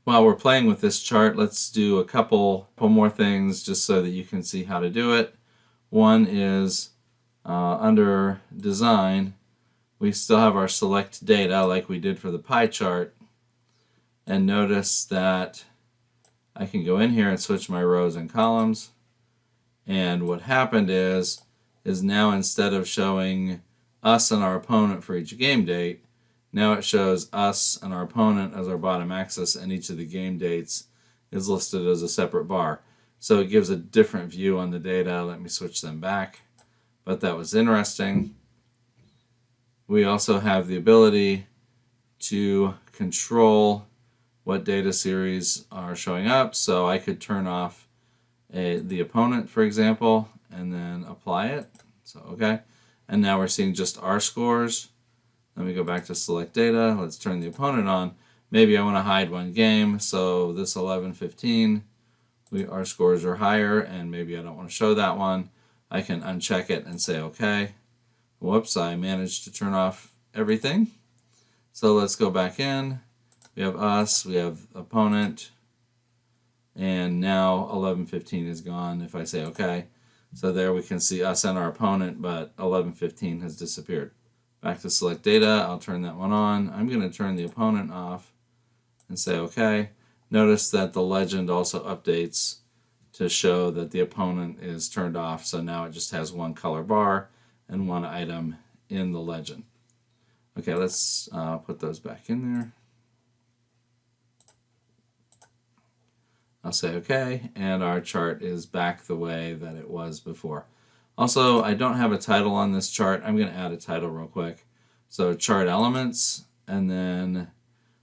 While we're playing with this chart, let's do a couple more things just so that you can see how to do it. One is under design, we still have our select data like we did for the pie chart. And notice that I can go in here and switch my rows and columns. And what happened is now instead of showing us and our opponent for each game date, now it shows us and our opponent as our bottom axis, and each of the game dates is listed as a separate bar. So it gives a different view on the data. Let me switch them back. But that was interesting. We also have the ability to control what data series are showing up. So I could turn off the opponent, for example, and then apply it. So, okay. And now we're seeing just our scores. Let me go back to select data. Let's turn the opponent on. Maybe I want to hide one game. So this 11-15, our scores are higher, and maybe I don't want to show that one. I can uncheck it and say okay. Whoops, I managed to turn off everything. So let's go back in. We have us, we have opponent, and now 11-15 is gone if I say okay. So there we can see us and our opponent, but 11-15 has disappeared. Back to select data, I'll turn that one on. I'm going to turn the opponent off and say okay. Notice that the legend also updates to show that the opponent is turned off, so now it just has one color bar and one item in the legend. Okay, let's put those back in there. I'll say okay, and our chart is back the way that it was before. Also, I don't have a title on this chart. I'm going to add a title real quick. So chart elements, and then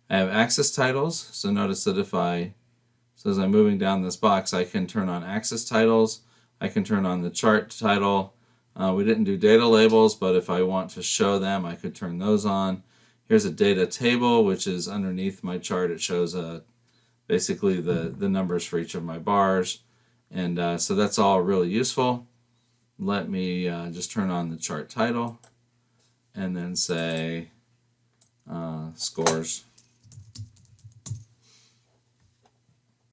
I have axis titles. So notice that as I'm moving down this box, I can turn on axis titles. I can turn on the chart title. We didn't do data labels, but if I want to show them, I could turn those on. Here's a data table, which is underneath my chart. It shows basically the numbers for each of my bars. And so that's all really useful. Let me just turn on the chart title and then say scores.